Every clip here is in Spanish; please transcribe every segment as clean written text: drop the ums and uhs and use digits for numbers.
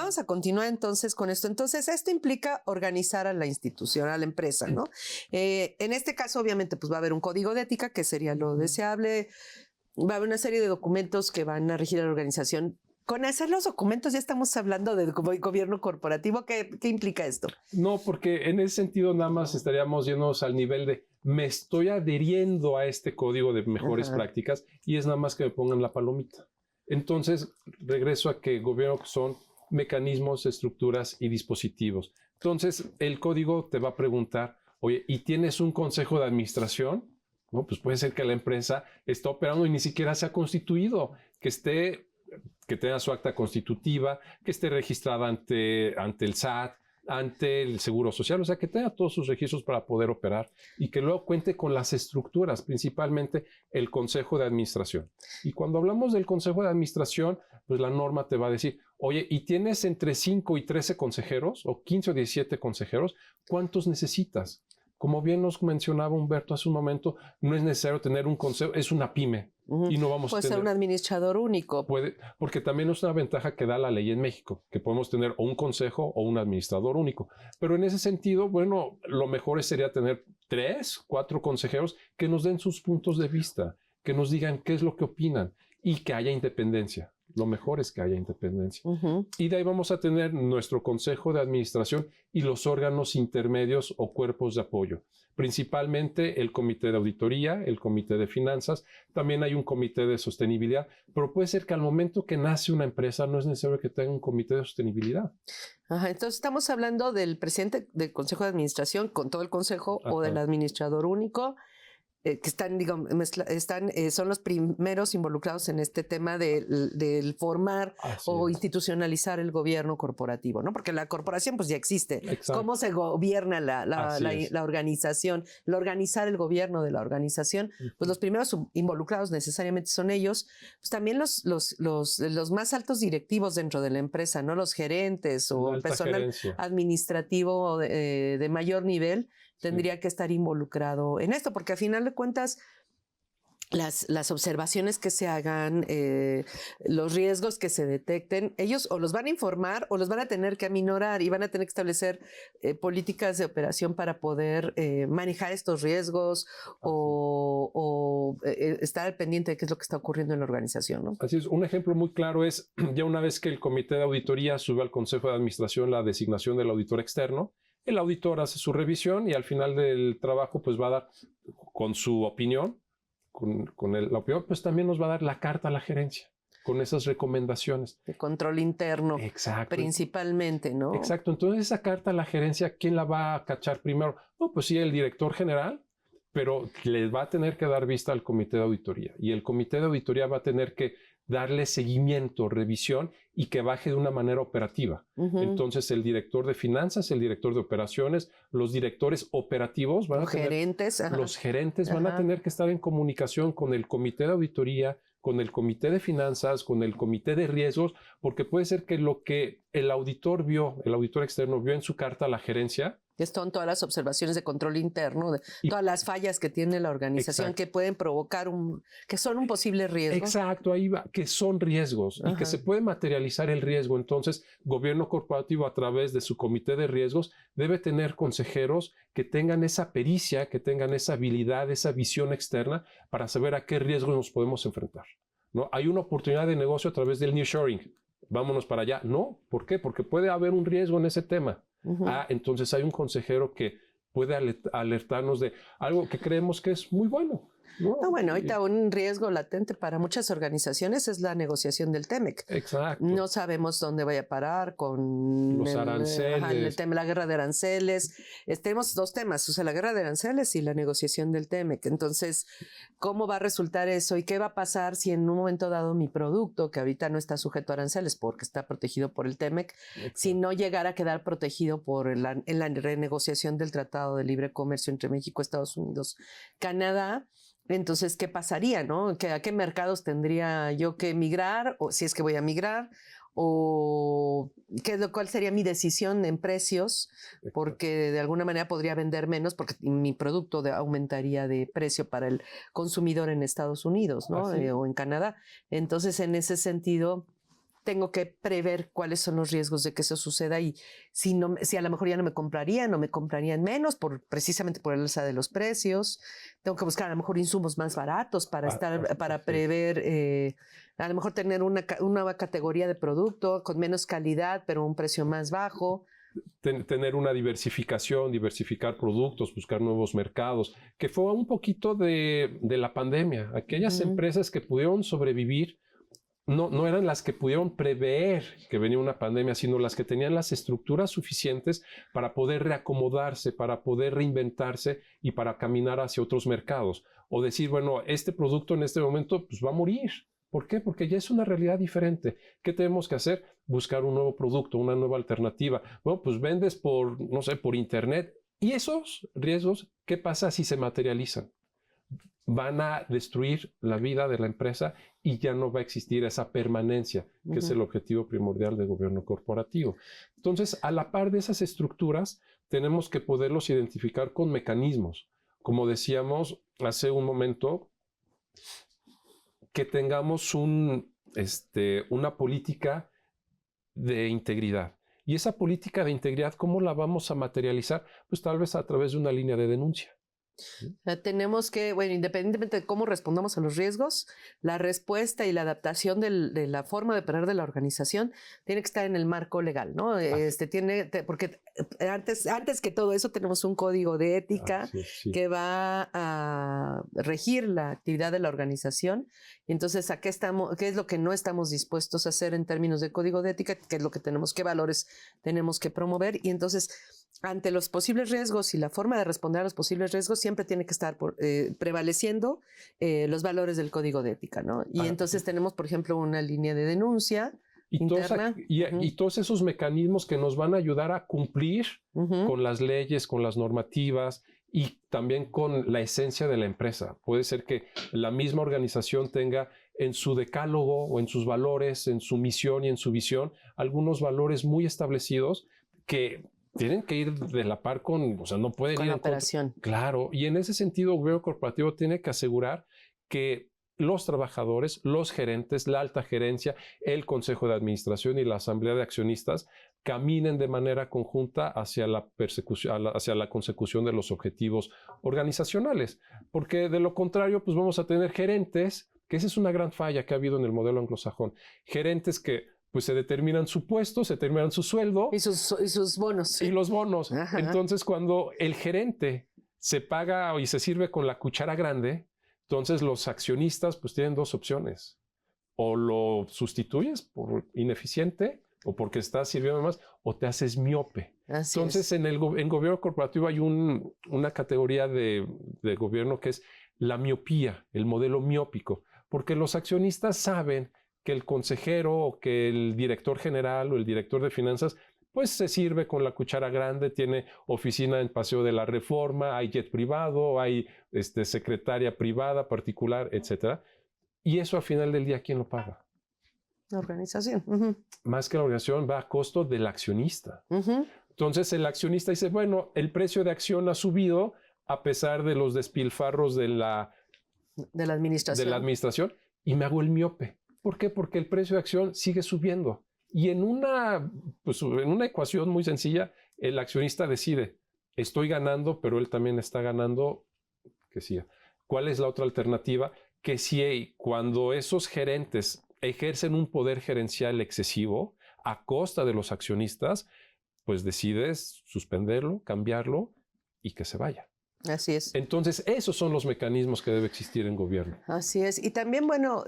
vamos a continuar entonces con esto. Entonces, esto implica organizar a la institución, a la empresa, ¿no? En este caso, obviamente, pues va a haber un código de ética, que sería lo deseable. Va a haber una serie de documentos que van a regir a la organización. Con hacer los documentos ya estamos hablando de gobierno corporativo. ¿Qué implica esto? No, porque en ese sentido nada más estaríamos yéndonos al nivel de me estoy adhiriendo a este código de mejores prácticas y es nada más que me pongan la palomita. Entonces, regreso a que gobierno son mecanismos, estructuras y dispositivos. Entonces, el código te va a preguntar, oye, ¿y tienes un consejo de administración? No, pues puede ser que la empresa está operando y ni siquiera se ha constituido, que tenga su acta constitutiva, que esté registrada ante el SAT, ante el Seguro Social, o sea, que tenga todos sus registros para poder operar y que luego cuente con las estructuras, principalmente el Consejo de Administración. Y cuando hablamos del Consejo de Administración, pues la norma te va a decir, oye, ¿y tienes entre 5 y 13 consejeros o 15 o 17 consejeros? ¿Cuántos necesitas? Como bien nos mencionaba Humberto hace un momento, no es necesario tener un consejo, es una pyme. Y no vamos a tener... Puede ser un administrador único. Porque también es una ventaja que da la ley en México, que podemos tener o un consejo o un administrador único. Pero en ese sentido, bueno, lo mejor sería tener 3, 4 consejeros que nos den sus puntos de vista, que nos digan qué es lo que opinan y que haya independencia. Lo mejor es que haya independencia. Y de ahí vamos a tener nuestro consejo de administración y los órganos intermedios o cuerpos de apoyo. Principalmente el comité de auditoría, el comité de finanzas. También hay un comité de sostenibilidad, pero puede ser que al momento que nace una empresa no es necesario que tenga un comité de sostenibilidad. Entonces estamos hablando del presidente del consejo de administración con todo el consejo o del administrador único. Que están, digamos, son los primeros involucrados en este tema del formar o institucionalizar el gobierno corporativo, ¿no? Porque la corporación pues ya existe. Exacto. ¿Cómo se gobierna la organización? Organizar el gobierno de la organización, pues los primeros involucrados necesariamente son ellos. Pues también los más altos directivos dentro de la empresa, ¿no? Los gerentes o personal administrativo de mayor nivel tendría que estar involucrado en esto, porque al final de cuentas las observaciones que se hagan, los riesgos que se detecten, ellos o los van a informar o los van a tener que aminorar y van a tener que establecer políticas de operación para poder manejar estos riesgos o estar al pendiente de qué es lo que está ocurriendo en la organización, ¿no? Así es. Un ejemplo muy claro es ya una vez que el comité de auditoría sube al consejo de administración la designación del auditor externo, el auditor hace su revisión y al final del trabajo pues va a dar con su opinión, la opinión, pues también nos va a dar la carta a la gerencia con esas recomendaciones. De control interno. Exacto. Principalmente, ¿no? Exacto. Entonces esa carta a la gerencia, ¿quién la va a cachar primero? No, pues sí, el director general, pero les va a tener que dar vista al comité de auditoría y el comité de auditoría va a tener que darle seguimiento, revisión y que baje de una manera operativa. Entonces el director de finanzas, el director de operaciones, los directores operativos van los gerentes van a tener que estar en comunicación con el comité de auditoría, con el comité de finanzas, con el comité de riesgos, porque puede ser que lo que el auditor externo vio en su carta a la gerencia, que son todas las observaciones de control interno, todas las fallas que tiene la organización que pueden provocar que son un posible riesgo. Exacto, ahí va, que son riesgos y que se puede materializar el riesgo. Entonces, gobierno corporativo a través de su comité de riesgos debe tener consejeros que tengan esa pericia, que tengan esa habilidad, esa visión externa para saber a qué riesgos nos podemos enfrentar, ¿no? Hay una oportunidad de negocio a través del nearshoring. Vámonos para allá. No, ¿por qué? Porque puede haber un riesgo en ese tema. Entonces hay un consejero que puede alertarnos de algo que creemos que es muy bueno. Bueno, ahorita un riesgo latente para muchas organizaciones es la negociación del TEMEC. Exacto. No sabemos dónde vaya a parar con los aranceles. El tema, la guerra de aranceles. Tenemos dos temas, o sea, la guerra de aranceles y la negociación del TEMEC. Entonces, ¿cómo va a resultar eso? ¿Y qué va a pasar si en un momento dado mi producto, que ahorita no está sujeto a aranceles porque está protegido por el TEMEC, si no llegara a quedar protegido en la renegociación del Tratado de Libre Comercio entre México, Estados Unidos, Canadá? Entonces, ¿qué pasaría, no? ¿A qué mercados tendría yo que migrar? O si es que voy a migrar, o cuál sería mi decisión en precios, porque de alguna manera podría vender menos porque mi producto aumentaría de precio para el consumidor en Estados Unidos, ¿no? O en Canadá. Entonces, en ese sentido, tengo que prever cuáles son los riesgos de que eso suceda y si a lo mejor ya no me comprarían menos precisamente por el alza de los precios. Tengo que buscar a lo mejor insumos más baratos para prever, a lo mejor tener una nueva categoría de producto con menos calidad, pero un precio más bajo. Tener una diversificar productos, buscar nuevos mercados, que fue un poquito de la pandemia. Aquellas empresas que pudieron sobrevivir no eran las que pudieron prever que venía una pandemia, sino las que tenían las estructuras suficientes para poder reacomodarse, para poder reinventarse y para caminar hacia otros mercados. O decir, bueno, este producto en este momento pues, va a morir. ¿Por qué? Porque ya es una realidad diferente. ¿Qué tenemos que hacer? Buscar un nuevo producto, una nueva alternativa. Bueno, pues vendes por internet. ¿Y esos riesgos qué pasa si se materializan? Van a destruir la vida de la empresa y ya no va a existir esa permanencia, que es el objetivo primordial del gobierno corporativo. Entonces, a la par de esas estructuras, tenemos que poderlos identificar con mecanismos. Como decíamos hace un momento, que tengamos una política de integridad. Y esa política de integridad, ¿cómo la vamos a materializar? Pues tal vez a través de una línea de denuncia. Tenemos que, bueno, independientemente de cómo respondamos a los riesgos, la respuesta y la adaptación de la forma de operar de la organización tiene que estar en el marco legal, ¿no? Porque antes que todo eso tenemos un código de ética que va a regir la actividad de la organización. Y entonces, ¿qué es lo que no estamos dispuestos a hacer en términos de código de ética? ¿Qué es lo que qué valores tenemos que promover? Y entonces, ante los posibles riesgos y la forma de responder a los posibles riesgos siempre tiene que estar prevaleciendo los valores del código de ética, ¿no? Y entonces tenemos, por ejemplo, una línea de denuncia interna. Y todos esos mecanismos que nos van a ayudar a cumplir con las leyes, con las normativas y también con la esencia de la empresa. Puede ser que la misma organización tenga en su decálogo o en sus valores, en su misión y en su visión, algunos valores muy establecidos que tienen que ir de la par o sea, no pueden ir en operación. Claro, y en ese sentido, el gobierno corporativo tiene que asegurar que los trabajadores, los gerentes, la alta gerencia, el consejo de administración y la asamblea de accionistas caminen de manera conjunta hacia la consecución de los objetivos organizacionales. Porque de lo contrario, pues vamos a tener gerentes, que esa es una gran falla que ha habido en el modelo anglosajón. Gerentes que pues se determinan su puesto, se determinan su sueldo. Y sus bonos. Y los bonos. Ajá. Entonces, cuando el gerente se paga y se sirve con la cuchara grande, entonces los accionistas pues tienen dos opciones. O lo sustituyes por ineficiente o porque estás sirviendo más o te haces miope. Así entonces, es. en gobierno corporativo hay una categoría de gobierno que es la miopía, el modelo miópico, porque los accionistas saben que el consejero o que el director general o el director de finanzas pues se sirve con la cuchara grande, tiene oficina en Paseo de la Reforma, hay jet privado, hay secretaria privada, particular, etc. Y eso al final del día, ¿quién lo paga? La organización. Más que la organización, va a costo del accionista. Entonces el accionista dice, bueno, el precio de acción ha subido a pesar de los despilfarros de la administración y me hago el miope. ¿Por qué? Porque el precio de acción sigue subiendo. Y en una ecuación muy sencilla, el accionista decide, estoy ganando, pero él también está ganando, que sí. ¿Cuál es la otra alternativa? Que si cuando esos gerentes ejercen un poder gerencial excesivo a costa de los accionistas, pues decides suspenderlo, cambiarlo y que se vaya. Así es. Entonces, esos son los mecanismos que debe existir en gobierno. Así es. Y también, bueno,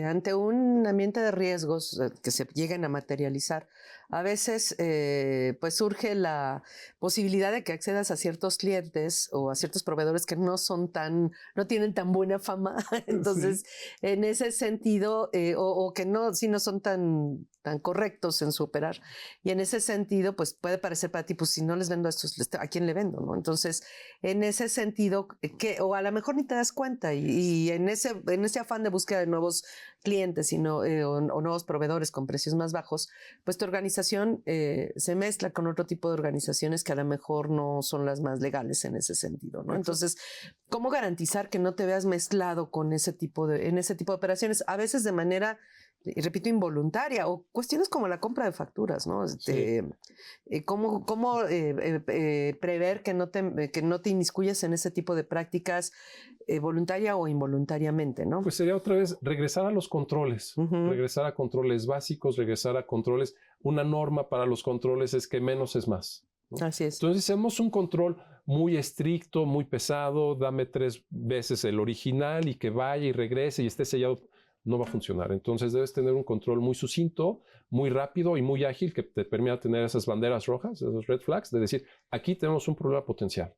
ante un ambiente de riesgos que se lleguen a materializar, a veces pues surge la posibilidad de que accedas a ciertos clientes o a ciertos proveedores que no tienen tan buena fama. Entonces, en ese sentido, o que no son tan correctos en su operar. Y en ese sentido, pues puede parecer para ti, pues si no les vendo a estos, ¿a quién le vendo? ¿No? Entonces, en ese sentido, o a lo mejor ni te das cuenta y en ese afán de búsqueda de nuevos clientes o nuevos proveedores con precios más bajos, pues tu organización se mezcla con otro tipo de organizaciones que a lo mejor no son las más legales en ese sentido, ¿no? Entonces, ¿cómo garantizar que no te veas mezclado con en ese tipo de operaciones? A veces de manera y repito, involuntaria, o cuestiones como la compra de facturas, ¿no? ¿Cómo prever que no te inmiscuyas en ese tipo de prácticas voluntaria o involuntariamente, ¿no? Pues sería otra vez regresar a los controles, regresar a controles básicos, regresar a controles. Una norma para los controles es que menos es más, ¿no? Así es. Entonces, si hacemos un control muy estricto, muy pesado, dame 3 veces el original y que vaya y regrese y esté sellado, no va a funcionar. Entonces, debes tener un control muy sucinto, muy rápido y muy ágil que te permita tener esas banderas rojas, esos red flags, de decir, aquí tenemos un problema potencial.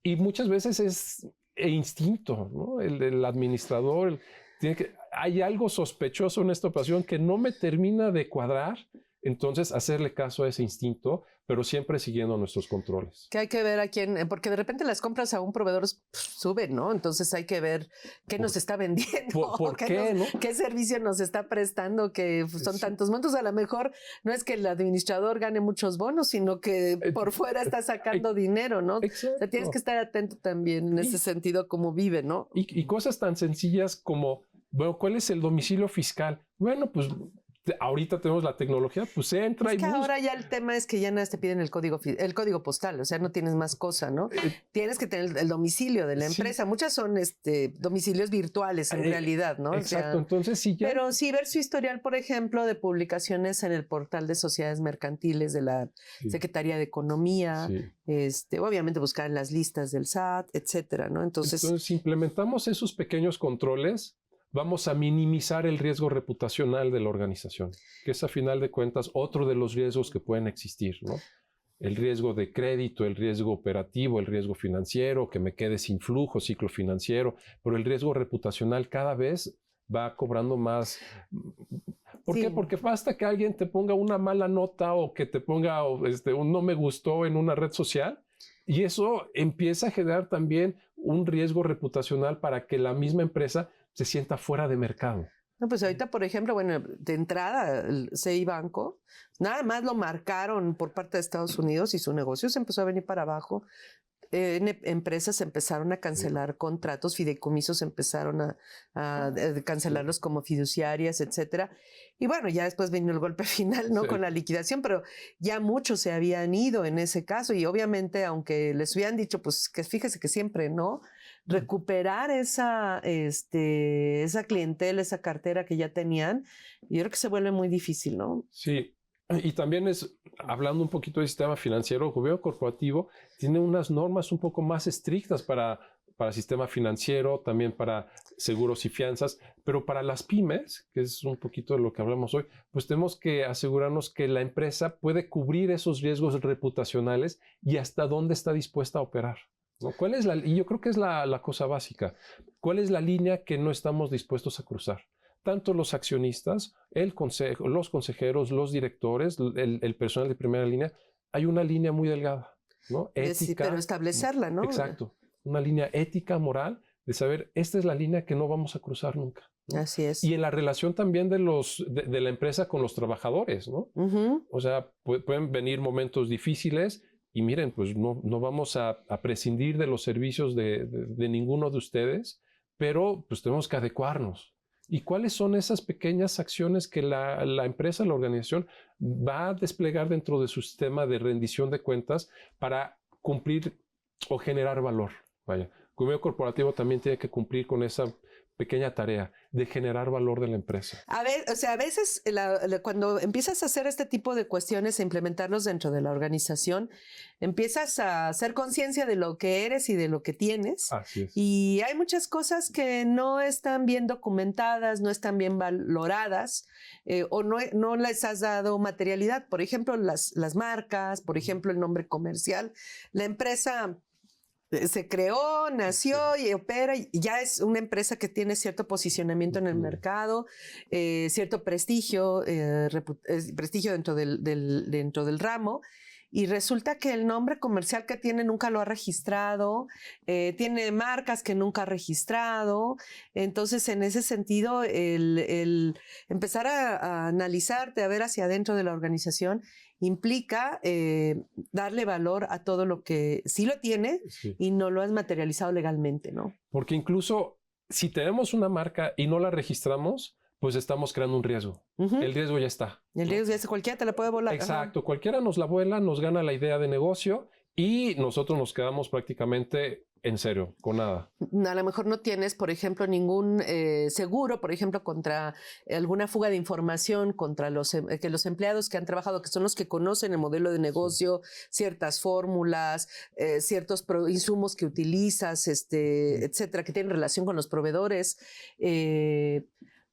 Y muchas veces es instinto, ¿no? El administrador hay algo sospechoso en esta operación que no me termina de cuadrar. Entonces, hacerle caso a ese instinto, pero siempre siguiendo nuestros controles. Que hay que ver a quién, porque de repente las compras a un proveedor suben, ¿no? Entonces hay que ver qué nos está vendiendo. ¿Por qué, no? ¿Qué servicio nos está prestando? Que son tantos montos. A lo mejor no es que el administrador gane muchos bonos, sino que por fuera está sacando dinero, ¿no? Exacto. O sea, tienes que estar atento también en ese sentido, cómo vive, ¿no? Y cosas tan sencillas como, bueno, ¿cuál es el domicilio fiscal? Bueno, pues ahorita tenemos la tecnología, pues entra y busca. Ahora ya el tema es que ya nada te piden el código postal, o sea, no tienes más cosa, ¿no? Tienes que tener el domicilio de la empresa. Sí. Muchas son domicilios virtuales en realidad, ¿no? Exacto, o sea, entonces sí ya. Pero sí ver su historial, por ejemplo, de publicaciones en el portal de sociedades mercantiles de la Secretaría de Economía, obviamente buscar en las listas del SAT, etcétera, ¿no? Entonces, si implementamos esos pequeños controles, vamos a minimizar el riesgo reputacional de la organización, que es a final de cuentas otro de los riesgos que pueden existir, ¿no? El riesgo de crédito, el riesgo operativo, el riesgo financiero, que me quede sin flujo, ciclo financiero, pero el riesgo reputacional cada vez va cobrando más. ¿Por qué? Porque basta que alguien te ponga una mala nota o que te ponga un no me gustó en una red social y eso empieza a generar también un riesgo reputacional para que la misma empresa se sienta fuera de mercado. No, pues ahorita, por ejemplo, bueno, de entrada, el CI Banco, nada más lo marcaron por parte de Estados Unidos y su negocio se empezó a venir para abajo. Empresas empezaron a cancelar contratos, fideicomisos empezaron a cancelarlos como fiduciarias, etcétera. Y bueno, ya después vino el golpe final, ¿no? Con la liquidación, pero ya muchos se habían ido en ese caso y obviamente, aunque les hubieran dicho, pues que fíjese que siempre, ¿no? Recuperar esa clientela, esa cartera que ya tenían, yo creo que se vuelve muy difícil, ¿no? Sí. Y también hablando un poquito del sistema financiero, el gobierno corporativo tiene unas normas un poco más estrictas para el sistema financiero, también para seguros y fianzas, pero para las pymes, que es un poquito de lo que hablamos hoy, pues tenemos que asegurarnos que la empresa puede cubrir esos riesgos reputacionales y hasta dónde está dispuesta a operar, ¿no? Y yo creo que es la cosa básica. ¿Cuál es la línea que no estamos dispuestos a cruzar? Tanto los accionistas, el consejo, los consejeros, los directores, el personal de primera línea, hay una línea muy delgada, ¿no? Ética. Sí, pero establecerla, ¿no? Exacto. Una línea ética, moral, de saber, esta es la línea que no vamos a cruzar nunca, ¿no? Así es. Y en la relación también de la empresa con los trabajadores, ¿no? O sea, pueden venir momentos difíciles y miren, pues no vamos a prescindir de los servicios de ninguno de ustedes, pero pues tenemos que adecuarnos. ¿Y cuáles son esas pequeñas acciones que la empresa, la organización va a desplegar dentro de su sistema de rendición de cuentas para cumplir o generar valor? Vaya, el gobierno corporativo también tiene que cumplir con esa pequeña tarea de generar valor de la empresa. A veces cuando empiezas a hacer este tipo de cuestiones e implementarlos dentro de la organización, empiezas a hacer conciencia de lo que eres y de lo que tienes. Así es. Y hay muchas cosas que no están bien documentadas, no están bien valoradas o no les has dado materialidad. Por ejemplo, las marcas, por ejemplo, el nombre comercial. La empresa se creó, nació y opera y ya es una empresa que tiene cierto posicionamiento en el mercado, cierto prestigio, prestigio dentro del ramo. Y resulta que el nombre comercial que tiene nunca lo ha registrado, tiene marcas que nunca ha registrado. Entonces, en ese sentido, el empezar a analizarte, a ver hacia adentro de la organización, implica darle valor a todo lo que sí lo tiene y no lo has materializado legalmente, ¿no? Porque incluso si tenemos una marca y no la registramos, pues estamos creando un riesgo. El riesgo ya está. El riesgo ya está, cualquiera te la puede volar. Exacto, cualquiera nos la vuela, nos gana la idea de negocio y nosotros nos quedamos prácticamente en cero, con nada. A lo mejor no tienes, por ejemplo, ningún seguro, por ejemplo, contra alguna fuga de información, contra que los empleados que han trabajado, que son los que conocen el modelo de negocio, ciertas fórmulas, ciertos insumos que utilizas, etcétera, que tienen relación con los proveedores.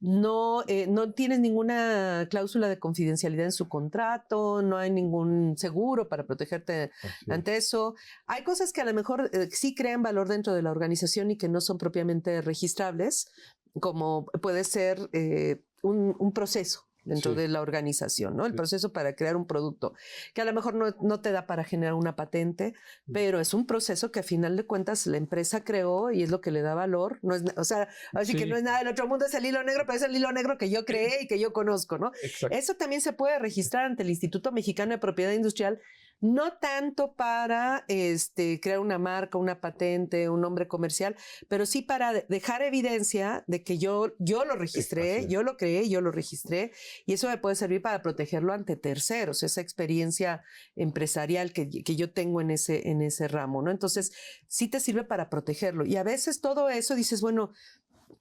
No tienes ninguna cláusula de confidencialidad en su contrato, no hay ningún seguro para protegerte ante eso. Hay cosas que a lo mejor sí crean valor dentro de la organización y que no son propiamente registrables, como puede ser un proceso dentro de la organización, ¿no? El proceso para crear un producto, que a lo mejor no te da para generar una patente, pero es un proceso que a final de cuentas la empresa creó y es lo que le da valor. No es, o sea, así que no es nada del otro mundo, es el hilo negro, pero es el hilo negro que yo creé y que yo conozco, ¿no? Exacto. Eso también se puede registrar ante el Instituto Mexicano de Propiedad Industrial, no tanto para crear una marca, una patente, un nombre comercial, pero sí para dejar evidencia de que yo lo registré, yo lo creé, yo lo registré, y eso me puede servir para protegerlo ante terceros, esa experiencia empresarial que yo tengo en ese ramo, ¿no? Entonces, sí te sirve para protegerlo. Y a veces todo eso dices, bueno,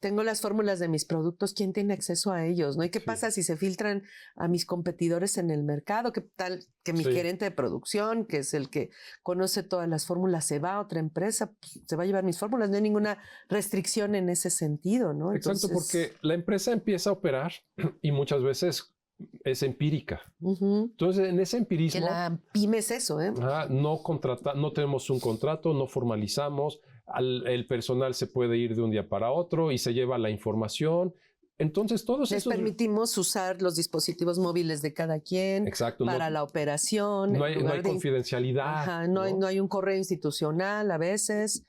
tengo las fórmulas de mis productos, ¿quién tiene acceso a ellos? ¿No? ¿Y qué pasa si se filtran a mis competidores en el mercado? ¿Qué tal que mi gerente de producción, que es el que conoce todas las fórmulas, se va a otra empresa, pues, se va a llevar mis fórmulas? No hay ninguna restricción en ese sentido, ¿no? Exacto, porque la empresa empieza a operar y muchas veces es empírica. Entonces, en ese empirismo... Que la pyme es eso, ¿eh? No tenemos un contrato, no formalizamos, el personal se puede ir de un día para otro y se lleva la información. Entonces, todos Les permitimos usar los dispositivos móviles de cada quien para la operación. No hay confidencialidad. No hay un correo institucional a veces.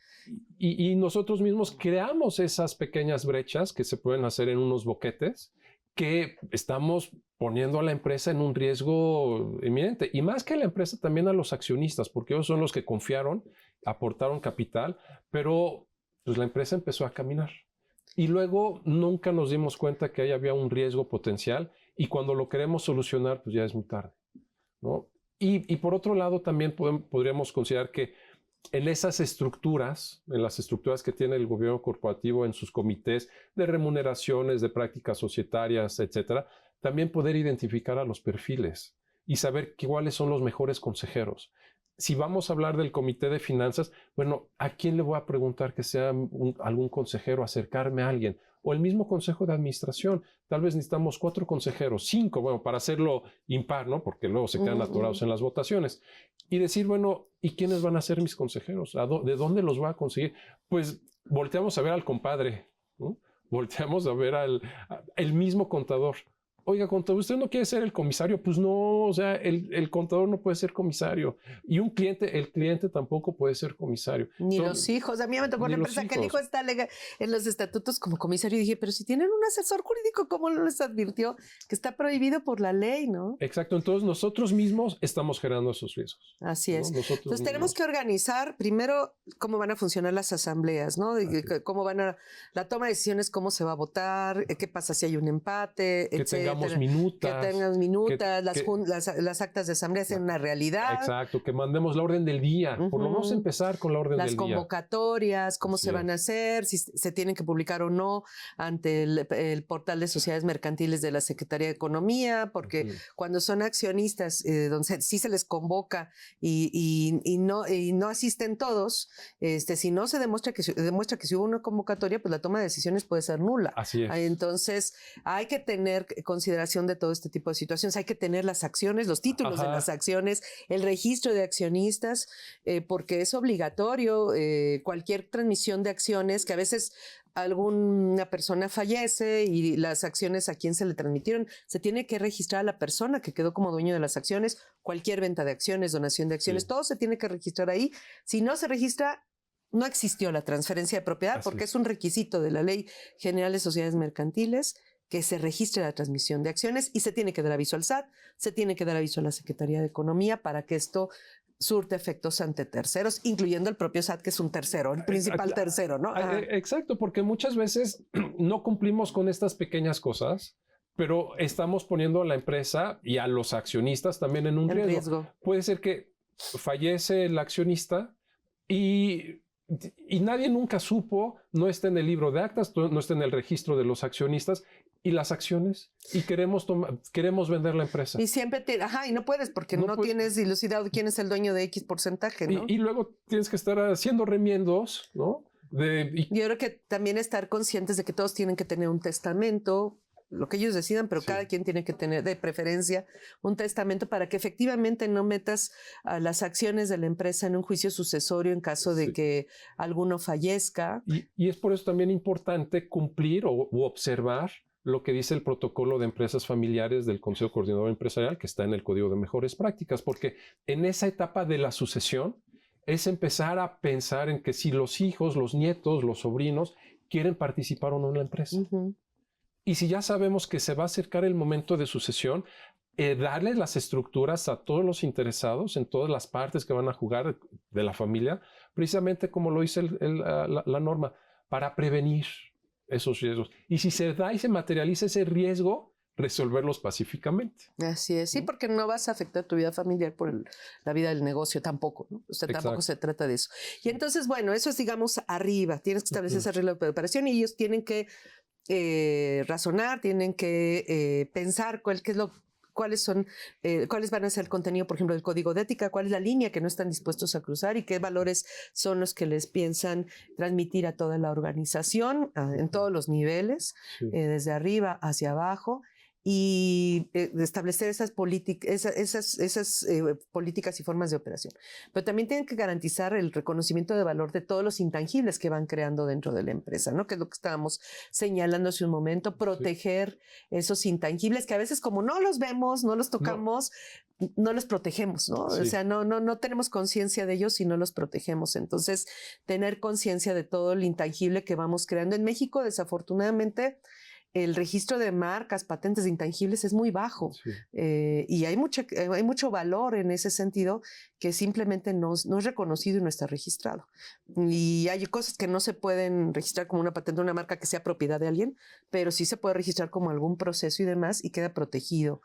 Y nosotros mismos creamos esas pequeñas brechas que se pueden hacer en unos boquetes que estamos poniendo a la empresa en un riesgo inminente. Y más que a la empresa, también a los accionistas, porque ellos son los que confiaron, aportaron capital, pero pues la empresa empezó a caminar. Y luego nunca nos dimos cuenta que ahí había un riesgo potencial y cuando lo queremos solucionar, pues ya es muy tarde, ¿no? Y por otro lado, también podríamos considerar que en esas estructuras, en las estructuras que tiene el gobierno corporativo en sus comités de remuneraciones, de prácticas societarias, etcétera, también poder identificar a los perfiles y saber cuáles son los mejores consejeros. Si vamos a hablar del comité de finanzas, bueno, ¿a quién le voy a preguntar que sea algún consejero, acercarme a alguien? O el mismo consejo de administración. Tal vez necesitamos 4 consejeros, 5, bueno, para hacerlo impar, ¿no? Porque luego se quedan atorados en las votaciones. Y decir, bueno, ¿y quiénes van a ser mis consejeros? ¿De dónde los voy a conseguir? Pues volteamos a ver al compadre, ¿no? Volteamos a ver el mismo contador. Oiga, contador, ¿usted no quiere ser el comisario? Pues no, o sea, el contador no puede ser comisario. Y el cliente tampoco puede ser comisario. Ni los hijos. A mí me tocó una empresa que el hijo está en los estatutos como comisario y dije, pero si tienen un asesor jurídico, ¿cómo no les advirtió que está prohibido por la ley, no? Exacto. Entonces nosotros mismos estamos generando esos riesgos. Así es. ¿No? Entonces tenemos que organizar primero cómo van a funcionar las asambleas, ¿no? Cómo van a la toma de decisiones, cómo se va a votar, qué pasa si hay un empate, etcétera. Minutas, que tengas minutas, las actas de asamblea sean una realidad. Exacto, que mandemos la orden del día. Por lo menos empezar con la orden del día. Las convocatorias, cómo se van a hacer, si se tienen que publicar o no ante el portal de sociedades mercantiles de la Secretaría de Economía, porque cuando son accionistas, donde sí se les convoca y no asisten todos, si no se demuestra que si hubo una convocatoria, pues la toma de decisiones puede ser nula. Así es. Entonces, hay que tener consideración de todo este tipo de situaciones. Hay que tener las acciones, los títulos de las acciones, el registro de accionistas, porque es obligatorio cualquier transmisión de acciones que a veces alguna persona fallece y las acciones a quien se le transmitieron, se tiene que registrar a la persona que quedó como dueño de las acciones, cualquier venta de acciones, donación de acciones, todo se tiene que registrar ahí. Si no se registra, no existió la transferencia de propiedad porque es un requisito de la Ley General de Sociedades Mercantiles que se registre la transmisión de acciones y se tiene que dar aviso al SAT, se tiene que dar aviso a la Secretaría de Economía para que esto surte efectos ante terceros, incluyendo el propio SAT, que es un tercero, el principal tercero, ¿no? Exacto, porque muchas veces no cumplimos con estas pequeñas cosas, pero estamos poniendo a la empresa y a los accionistas también en un riesgo. Puede ser que fallece el accionista y nadie nunca supo, no está en el libro de actas, no está en el registro de los accionistas y las acciones y queremos vender la empresa. Y siempre y no puedes porque no tienes dilucidado quién es el dueño de X porcentaje, ¿no? Y luego tienes que estar haciendo remiendos, ¿no? Yo creo que también estar conscientes de que todos tienen que tener un testamento, lo que ellos decidan, pero cada quien tiene que tener de preferencia un testamento para que efectivamente no metas a las acciones de la empresa en un juicio sucesorio en caso de que alguno fallezca. Y es por eso también importante cumplir u observar lo que dice el protocolo de empresas familiares del Consejo Coordinador Empresarial, que está en el Código de Mejores Prácticas, porque en esa etapa de la sucesión es empezar a pensar en que si los hijos, los nietos, los sobrinos quieren participar o no en la empresa. Y si ya sabemos que se va a acercar el momento de sucesión, darles las estructuras a todos los interesados en todas las partes que van a jugar de la familia, precisamente como lo dice la norma, para prevenir esos riesgos. Y si se da y se materializa ese riesgo, resolverlos pacíficamente. Así es, sí, porque no vas a afectar tu vida familiar por la vida del negocio tampoco, ¿no? O sea, tampoco se trata de eso. Y entonces, bueno, eso es, digamos, arriba. Tienes que establecer esa regla de operación y ellos tienen que razonar, tienen que pensar cuáles van a ser el contenido, por ejemplo, del código de ética, cuál es la línea que no están dispuestos a cruzar y qué valores son los que les piensan transmitir a toda la organización en todos los niveles, desde arriba hacia abajo. Y establecer esas políticas y formas de operación. Pero también tienen que garantizar el reconocimiento de valor de todos los intangibles que van creando dentro de la empresa, ¿no? Que es lo que estábamos señalando hace un momento, proteger esos intangibles que a veces como no los vemos, no los tocamos, no los protegemos, ¿no? O sea, no tenemos conciencia de ellos y no los protegemos. Entonces, tener conciencia de todo el intangible que vamos creando. En México, desafortunadamente, el registro de marcas, patentes de intangibles es muy bajo y hay mucho valor en ese sentido que simplemente no es reconocido y no está registrado. Y hay cosas que no se pueden registrar como una patente de una marca que sea propiedad de alguien, pero sí se puede registrar como algún proceso y demás y queda protegido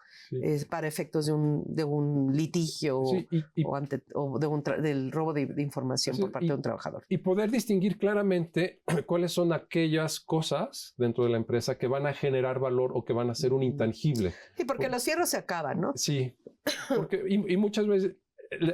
para efectos de un litigio o del robo de información por parte de un trabajador. Y poder distinguir claramente cuáles son aquellas cosas dentro de la empresa que van a generar valor o que van a ser un intangible. Sí, porque los cierros se acaban, ¿no? Sí, porque, y muchas veces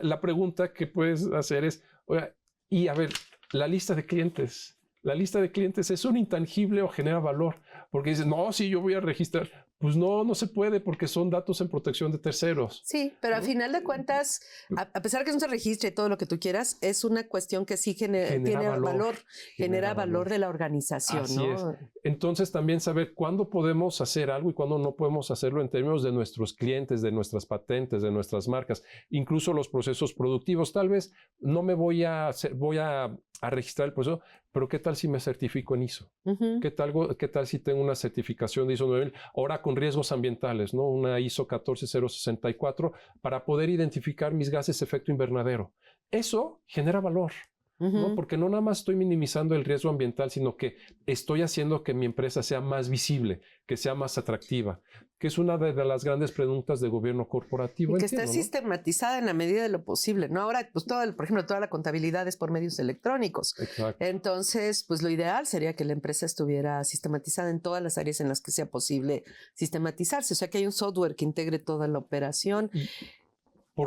la pregunta que puedes hacer es, oiga, y a ver, la lista de clientes es un intangible o genera valor, porque dices, no, sí, yo voy a registrar. Pues no se puede porque son datos en protección de terceros. Sí, pero al final de cuentas, a pesar que no se registre todo lo que tú quieras, es una cuestión que sí genera valor de la organización. Así ¿no? es. Entonces también saber cuándo podemos hacer algo y cuándo no podemos hacerlo en términos de nuestros clientes, de nuestras patentes, de nuestras marcas, incluso los procesos productivos. Tal vez no me voy a registrar el proceso, pero ¿qué tal si me certifico en ISO? ¿Qué tal si tengo una certificación de ISO 9000? Ahora con riesgos ambientales, ¿no? Una ISO 14064 para poder identificar mis gases de efecto invernadero. Eso genera valor. ¿No? Porque no nada más estoy minimizando el riesgo ambiental, sino que estoy haciendo que mi empresa sea más visible, que sea más atractiva, que es una de las grandes preguntas de gobierno corporativo. Y que esté sistematizada en la medida de lo posible, ¿no? Ahora, pues por ejemplo, toda la contabilidad es por medios electrónicos. Exacto. Entonces, pues lo ideal sería que la empresa estuviera sistematizada en todas las áreas en las que sea posible sistematizarse. O sea, que hay un software que integre toda la operación.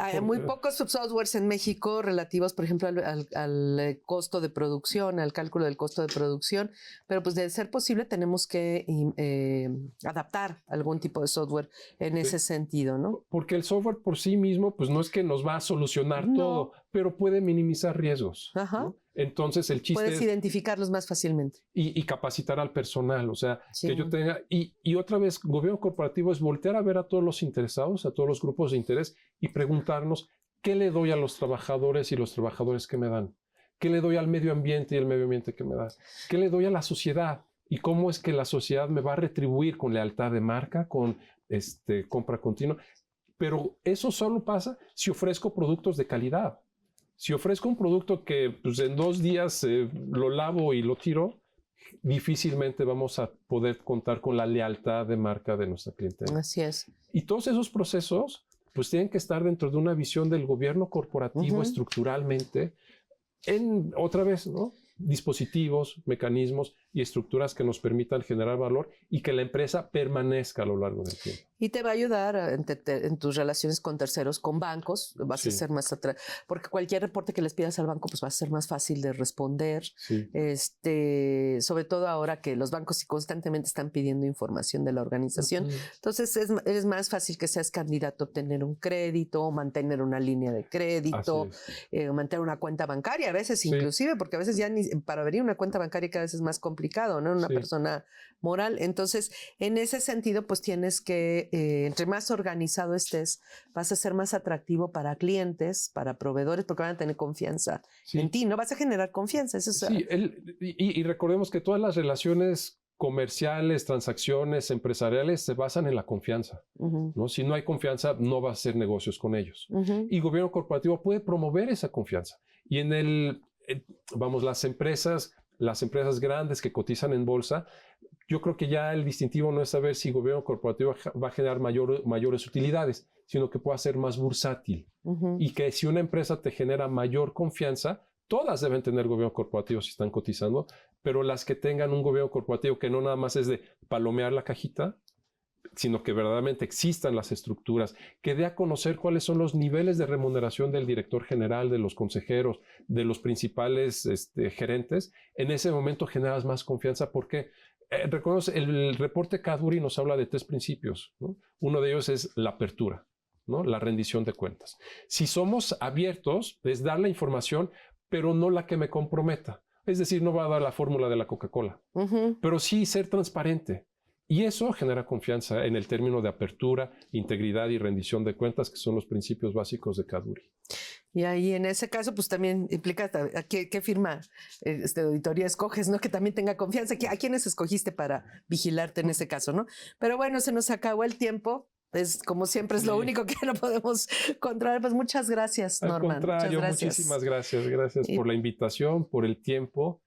Hay muy pocos softwares en México relativos, por ejemplo, al costo de producción, al cálculo del costo de producción, pero pues de ser posible tenemos que adaptar algún tipo de software en ese sentido, ¿no? Porque el software por sí mismo, pues no es que nos va a solucionar todo, pero puede minimizar riesgos. ¿No? Entonces el chiste puedes identificarlos más fácilmente. Y capacitar al personal, o sea, que yo tenga... Y otra vez, gobierno corporativo es voltear a ver a todos los interesados, a todos los grupos de interés y preguntarnos qué le doy a los trabajadores y los trabajadores que me dan. ¿Qué le doy al medio ambiente y el medio ambiente que me da? ¿Qué le doy a la sociedad? ¿Y cómo es que la sociedad me va a retribuir con lealtad de marca, con compra continua? Pero eso solo pasa si ofrezco productos de calidad. Si ofrezco un producto que pues, en 2 días lo lavo y lo tiro, difícilmente vamos a poder contar con la lealtad de marca de nuestra clientela. Así es. Y todos esos procesos pues tienen que estar dentro de una visión del gobierno corporativo estructuralmente en, otra vez, ¿no? Dispositivos, mecanismos y estructuras que nos permitan generar valor y que la empresa permanezca a lo largo del tiempo. Y te va a ayudar en tus relaciones con terceros, con bancos, vas a ser más porque cualquier reporte que les pidas al banco pues va a ser más fácil de responder. Sí. Sobre todo ahora que los bancos constantemente están pidiendo información de la organización. Entonces es más fácil que seas candidato a obtener un crédito, o mantener una línea de crédito, mantener una cuenta bancaria a veces inclusive, porque a veces ya para abrir una cuenta bancaria cada vez es más complicado, ¿no? Una persona moral. Entonces, en ese sentido, pues tienes que, entre más organizado estés, vas a ser más atractivo para clientes, para proveedores, porque van a tener confianza en ti, ¿no? Vas a generar confianza. Eso es, y recordemos que todas las relaciones comerciales, transacciones empresariales se basan en la confianza, ¿no? Si no hay confianza, no vas a hacer negocios con ellos. Y gobierno corporativo puede promover esa confianza. Y las empresas grandes que cotizan en bolsa, yo creo que ya el distintivo no es saber si gobierno corporativo va a generar mayores utilidades, sino que pueda ser más bursátil. Y que si una empresa te genera mayor confianza, todas deben tener gobierno corporativo si están cotizando, pero las que tengan un gobierno corporativo que no nada más es de palomear la cajita, sino que verdaderamente existan las estructuras, que dé a conocer cuáles son los niveles de remuneración del director general, de los consejeros, de los principales gerentes, en ese momento generas más confianza porque recordemos, el reporte Cadbury nos habla de 3 principios, ¿no? Uno de ellos es la apertura, ¿no? La rendición de cuentas. Si somos abiertos, es dar la información, pero no la que me comprometa. Es decir, no va a dar la fórmula de la Coca-Cola, pero sí ser transparente. Y eso genera confianza en el término de apertura, integridad y rendición de cuentas, que son los principios básicos de Cadbury. Y ahí en ese caso, pues también implica qué firma de auditoría escoges, ¿no? Que también tenga confianza. ¿A quiénes escogiste para vigilarte en ese caso, no? Pero bueno, se nos acabó el tiempo. Es como siempre, es lo único que no podemos controlar. Pues muchas gracias, Norman. Al contrario, muchas gracias. Muchísimas gracias. Gracias por la invitación, por el tiempo.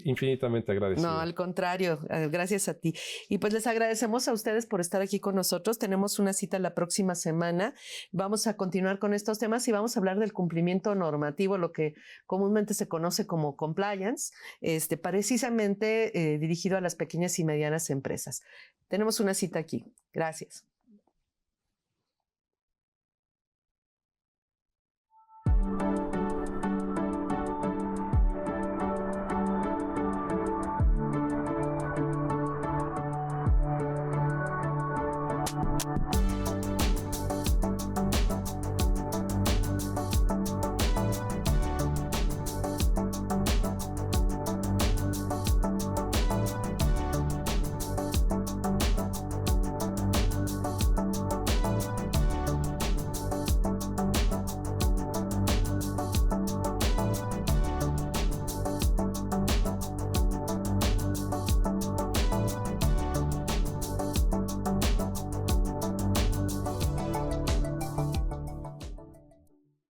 Infinitamente agradecido. No, al contrario, gracias a ti. Y pues les agradecemos a ustedes por estar aquí con nosotros. Tenemos una cita la próxima semana. Vamos a continuar con estos temas y vamos a hablar del cumplimiento normativo, lo que comúnmente se conoce como compliance, precisamente dirigido a las pequeñas y medianas empresas. Tenemos una cita aquí. Gracias.